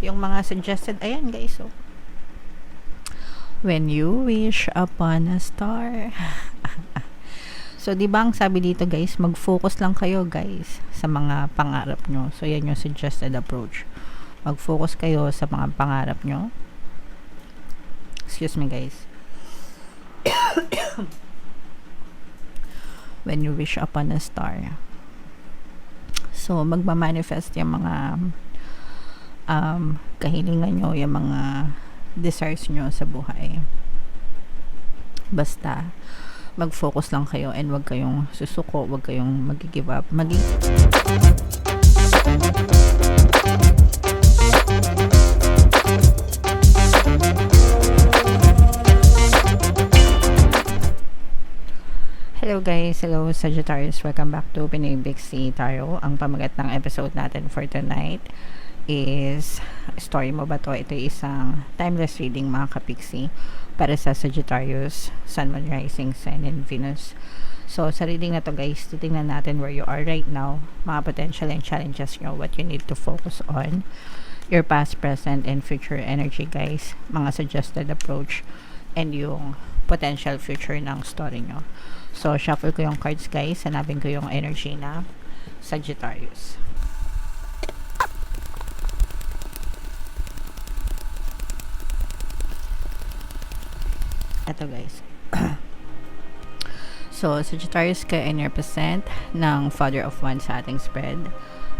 yung mga suggested, ayan guys, so when you wish upon a star. So, di ba ang sabi dito guys, mag-focus lang kayo guys sa mga pangarap nyo. So, yan yung suggested approach. Mag-focus kayo sa mga pangarap nyo. Excuse me guys. When you wish upon a star. So, magmamanifest yung mga kahilingan nyo, yung mga desires nyo sa buhay. Basta, mag-focus lang kayo and wag kayong susuko, wag kayong mag-give up. Hello guys, hello Sagittarius, welcome back to Pinoy Bixie Tarot. Ang pamagat ng episode natin for tonight is story mo ba to? Ito isang timeless reading mga kapiksi para sa Sagittarius, Sun, Moon, Rising, Sign, and Venus. So sa reading na to guys, titingnan natin where you are right now, mga potential and challenges nyo, what you need to focus on, your past, present, and future energy guys, mga suggested approach, and yung potential future ng story nyo. So shuffle ko yung cards guys, hanapin ko yung energy na Sagittarius. Ito guys. So, Sagittarius ka and represent ng Father of Wands sa ating spread.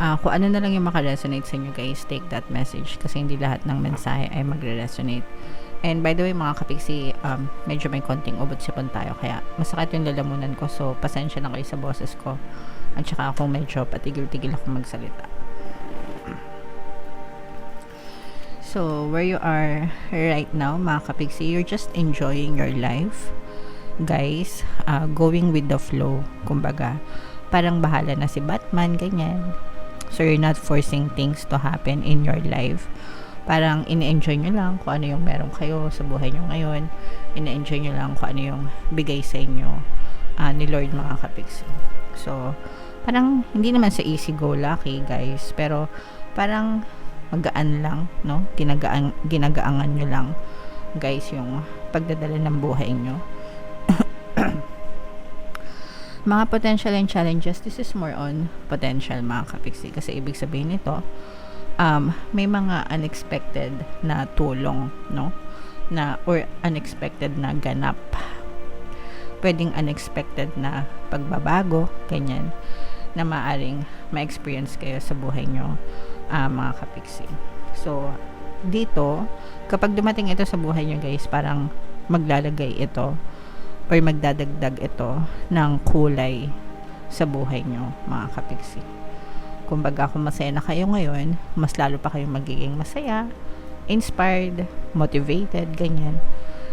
Kung ano na lang yung makaresonate sa inyo guys, take that message kasi hindi lahat ng mensahe ay magre-resonate. And by the way mga kapiksi, medyo may konting ubot sipon tayo kaya masakit yung lalamunan ko, so pasensya na kayo sa boses ko at saka ako medyo patigil-tigil ako magsalita. So, where you are right now, mga kapiksi, you're just enjoying your life. Guys, going with the flow. Kumbaga, parang bahala na si Batman, ganyan. So, you're not forcing things to happen in your life. Parang ini-enjoy nyo lang kung ano yung meron kayo sa buhay nyo ngayon. Ini-enjoy nyo lang kung ano yung bigay sa inyo ni Lord, mga kapiksi. So, parang hindi naman sa easy go lucky, guys. Pero, parang magaan lang, no? Ginagaangan nyo lang guys yung pagdadala ng buhay nyo. Mga potential and challenges, this is more on potential mga kapiksi kasi ibig sabihin nito may mga unexpected na tulong, no? Na or unexpected na ganap, pwedeng unexpected na pagbabago, ganyan, na maaring ma-experience kayo sa buhay nyo, mga kapiksi. So, dito, kapag dumating ito sa buhay nyo guys, parang maglalagay ito or magdadagdag ito ng kulay sa buhay nyo, mga kapiksi. Kumbaga, kung masaya na kayo ngayon, mas lalo pa kayong magiging masaya, inspired, motivated, ganyan,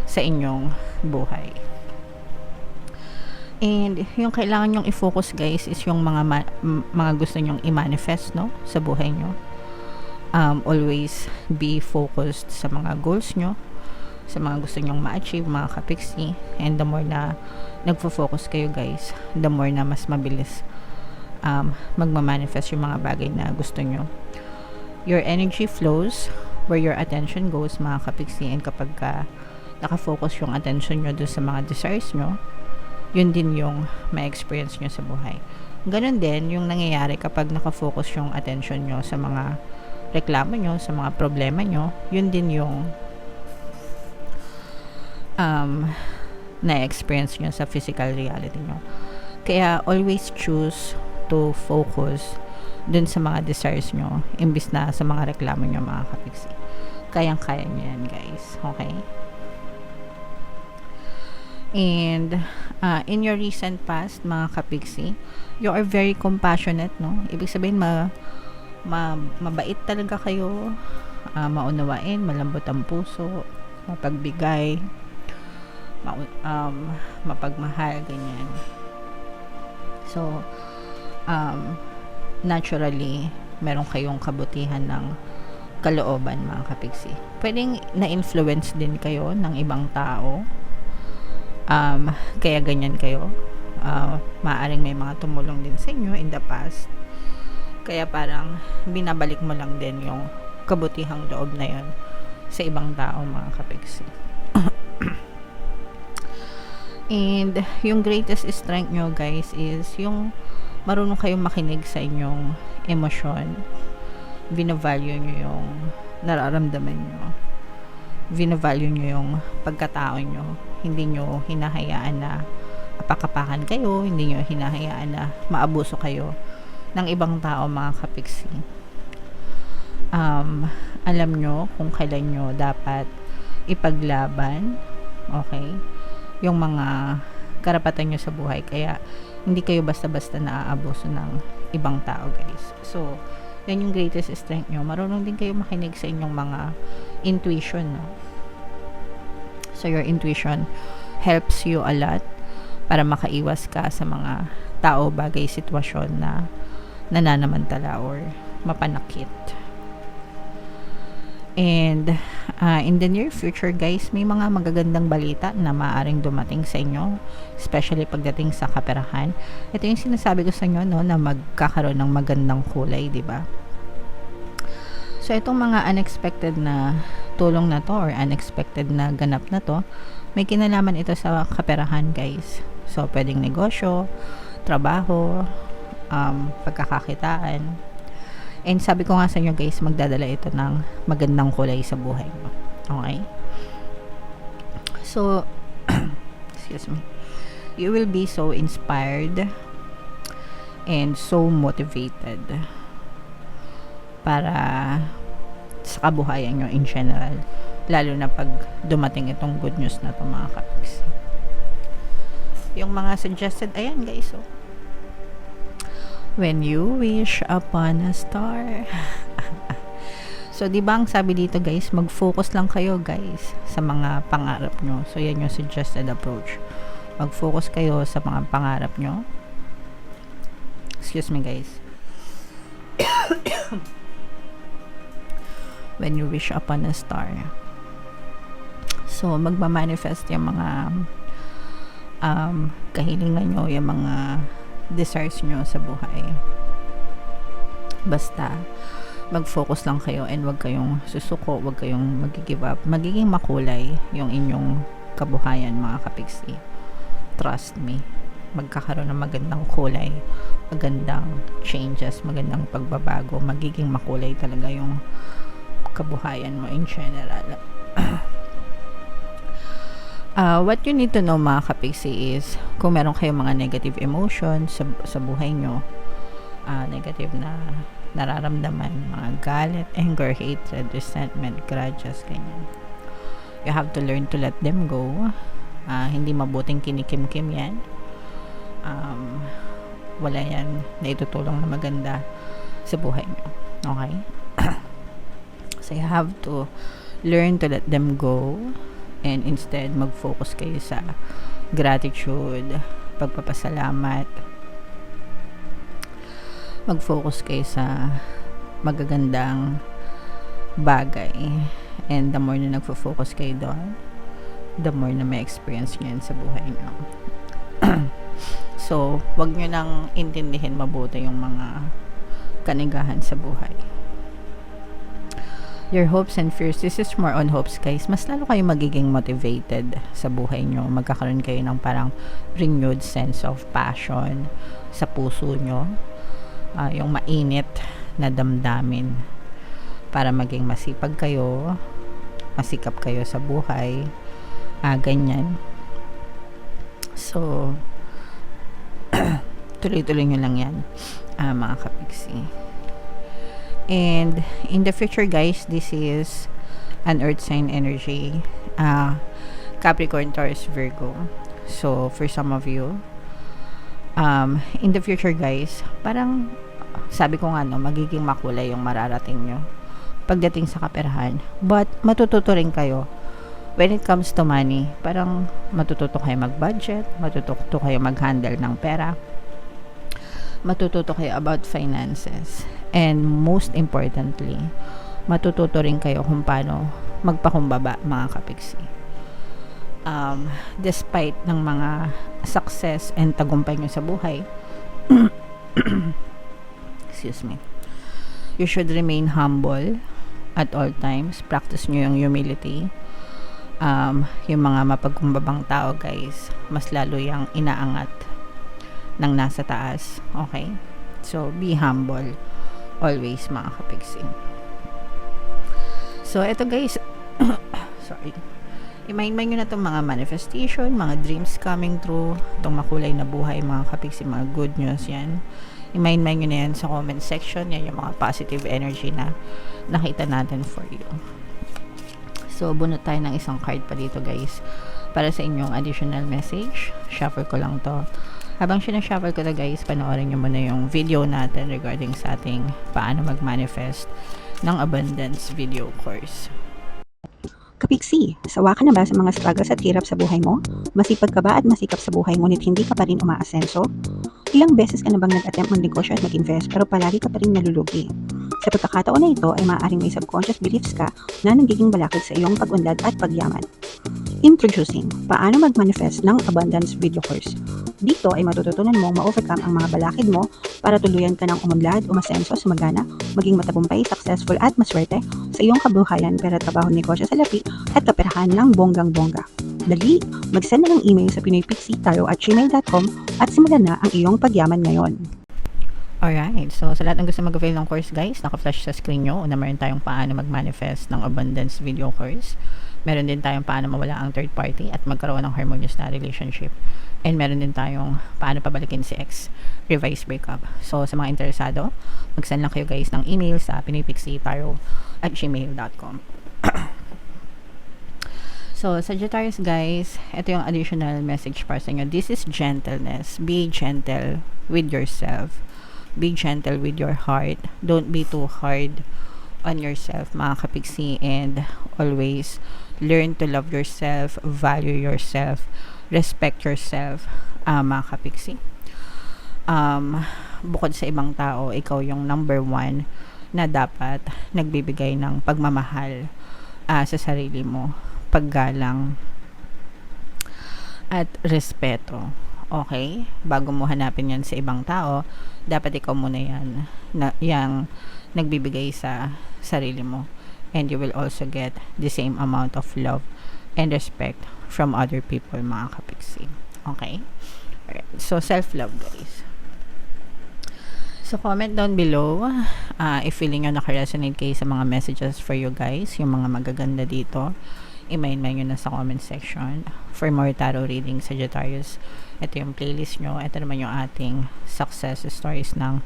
sa inyong buhay. And yung kailangan nyong i-focus guys is yung mga gusto nyong i-manifest, no, sa buhay nyo. Always be focused sa mga goals nyo, sa mga gusto nyong ma-achieve, mga kapiksi. And the more na nagfo-focus kayo guys, the more na mas mabilis magma-manifest yung mga bagay na gusto nyo. Your energy flows where your attention goes, mga kapiksi. And kapag naka-focus yung attention nyo doon sa mga desires nyo, yun din yung ma-experience nyo sa buhay. Ganon din yung nangyayari kapag nakafocus yung attention nyo sa mga reklamo nyo, sa mga problema nyo, yun din yung na-experience nyo sa physical reality nyo. Kaya always choose to focus dun sa mga desires nyo imbis na sa mga reklamo nyo, mga kapiksi. Kayang-kaya nyo yan guys, okay? And in your recent past, mga kapiksi, you are very compassionate, no? Ibig sabihin, mabait talaga kayo, maunawain, malambot ang puso, mapagbigay, mapagmahal, ganyan. So, naturally, meron kayong kabutihan ng kalooban, mga kapiksi. Pwedeng na-influence din kayo ng ibang tao, kaya ganyan kayo. Maaring may mga tumulong din sa inyo in the past, kaya parang binabalik mo lang din yung kabutihang loob na yon sa ibang tao, mga kapiksi. And yung greatest strength nyo, guys, is yung marunong kayong makinig sa inyong emosyon. Binavalue nyo yung nararamdaman nyo. Binavalue nyo yung pagkatao nyo. Hindi nyo hinahayaan na apakapakan kayo. Hindi nyo hinahayaan na maabuso kayo ng ibang tao, mga kapiksi. Alam nyo kung kailan nyo dapat ipaglaban, okay, yung mga karapatan nyo sa buhay. Kaya hindi kayo basta-basta naaabuso ng ibang tao, guys. So yan yung greatest strength nyo. Marunong din kayo makinig sa inyong mga intuition, no? So your intuition helps you a lot para makaiwas ka sa mga tao, bagay, sitwasyon na nananamantala or mapanakit. And in the near future, guys, may mga magagandang balita na maaaring dumating sa inyo, especially pagdating sa kaperahan. Ito yung sinasabi ko sa inyo, no, na magkakaroon ng magandang kulay, di ba? So itong mga unexpected na tulong na to or unexpected na ganap na to, may kinalaman ito sa kaperahan, guys. So pwedeng negosyo, trabaho, pagkakakitaan. And sabi ko nga sa inyo, guys, magdadala ito ng magandang kulay sa buhay mo. Okay? So, excuse me. You will be so inspired and so motivated para sa kabuhayan nyo in general. Lalo na pag dumating itong good news na ito, mga kapiksi. Yung mga suggested, ayan, guys, oh. When you wish upon a star. So, di ba ang sabi dito, guys, mag-focus lang kayo, guys, sa mga pangarap nyo. So, yan yung suggested approach. Mag-focus kayo sa mga pangarap nyo. Excuse me, guys. When you wish upon a star. So, magmamanifest yung mga kahilingan nyo, yung mga desires nyo sa buhay. Basta mag-focus lang kayo and wag kayong susuko, wag kayong mag-give up. Magiging makulay yung inyong kabuhayan, mga kapiksi. Trust me. Magkakaroon ng magandang kulay, magandang changes, magandang pagbabago. Magiging makulay talaga yung kabuhayan mo in general. What you need to know, mga kapiksi, is kung meron kayong mga negative emotions sa buhay nyo, negative na nararamdaman, mga galit, anger, hatred, resentment, grudges, ganyan. You have to learn to let them go. Hindi mabuting kinikim-kim yan. Wala yan na itutulong na maganda sa buhay nyo. Okay? So you have to learn to let them go. And instead, mag-focus kayo sa gratitude, pagpapasalamat. Mag-focus kayo sa magagandang bagay. And the more na nagfo-focus kayo doon, the more na may experience nyo sa buhay nyo. So, wag nyo nang intindihin mabuti yung mga kanigahan sa buhay. Your hopes and fears, this is more on hopes, guys. Mas lalo kayo magiging motivated sa buhay nyo. Magkakaroon kayo ng parang renewed sense of passion sa puso nyo. Yung mainit na damdamin para maging masipag kayo, masikap kayo sa buhay. Ganyan. So, tuloy-tuloy nyo lang yan, mga kapiksi. And in the future, guys, this is an earth sign energy, Capricorn, Taurus, Virgo. So for some of you, in the future, guys, parang sabi ko nga, no, magiging makulay yung mararating nyo pagdating sa kaperahan. But matututo rin kayo when it comes to money. Parang matututo kayo mag-budget, matututo kayo mag-handle ng pera, matututo kayo about finances. And most importantly, matututo rin kayo kung paano magpakumbaba, mga kapiksi. Despite ng mga success and tagumpay nyo sa buhay, excuse me, you should remain humble at all times. Practice nyo yung humility. Yung mga mapagkumbabang tao, guys, mas lalo yung inaangat ng nasa taas. Okay? So, be humble always, mga kapiksi. So, eto guys, sorry. I-mind nyo na itong mga manifestation, mga dreams coming true, itong makulay na buhay, mga kapiksi, mga good news yan. I-mind nyo na yan sa comment section. Yan yung mga positive energy na nakita natin for you. So, bunot tayo ng isang card pa dito, guys, para sa inyong additional message. Shuffle ko lang to. Habang sinashuffle ko to, guys, panoorin nyo muna yung video natin regarding sa ating paano mag-manifest ng abundance video course. Kapiksi, sawa ka na ba sa mga struggles at hirap sa buhay mo? Masipag ka ba at masikap sa buhay ngunit hindi ka pa rin umaasenso? Ilang beses ka na bang nag-attempt magnegosyo at mag-invest pero palagi ka pa rin nalulugi? Sa pagkakataon na ito ay maaaring may subconscious beliefs ka na nagiging balakid sa iyong pag-unlad at pagyaman. Introducing, paano mag-manifest ng abundance video course. Dito ay matututunan mong ma-overcome ang mga balakid mo para tuluyan ka ng umunlad, umasenso, sumagana, maging matagumpay, successful at maswerte sa iyong kabuhayan, pera, trabaho, negosyo sa lapi at kaperahan ng bonggang-bongga. Dali, mag-send na ng email sa pinoypixitaro@gmail.com at simulan na ang iyong pagyaman ngayon. Alright, so sa lahat ng gusto mag-avail ng course, guys, naka-flash sa screen nyo. Una, meron tayong paano mag-manifest ng abundance video course. Meron din tayong paano mawala ang third party at magkaroon ng harmonious na relationship. And meron din tayong paano pabalikin si ex, revise breakup. So sa mga interesado, mag-send lang kayo, guys, ng email sa pinoypixitaro@gmail.com. So, Sagittarius, guys, ito yung additional message para sa inyo. This is gentleness. Be gentle with yourself. Be gentle with your heart. Don't be too hard on yourself, mga kapiksi, and always learn to love yourself, value yourself, respect yourself, mga kapiksi. Bukod sa ibang tao, ikaw yung number one na dapat nagbibigay ng pagmamahal sa sarili mo, paggalang at respeto. Okay? Bago mo hanapin yan sa ibang tao, dapat ikaw muna yan yung nagbibigay sa sarili mo, and you will also get the same amount of love and respect from other people, mga kapiksi. Okay? Alright. So, self-love, guys. So, comment down below if feeling nyo naka-resonate kayo sa mga messages for you, guys, yung mga magaganda dito. I-mind nyo na sa comment section. For more tarot reading, Sagittarius, ito yung playlist nyo. Ito naman yung ating success stories ng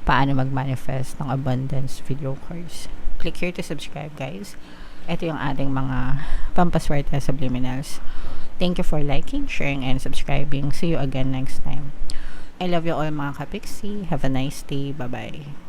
paano mag-manifest ng abundance video course. Click here to subscribe, guys. Ito yung ating mga pampaswerte subliminals. Thank you for liking, sharing, and subscribing. See you again next time. I love you all, mga kapiksi. Have a nice day. Bye-bye.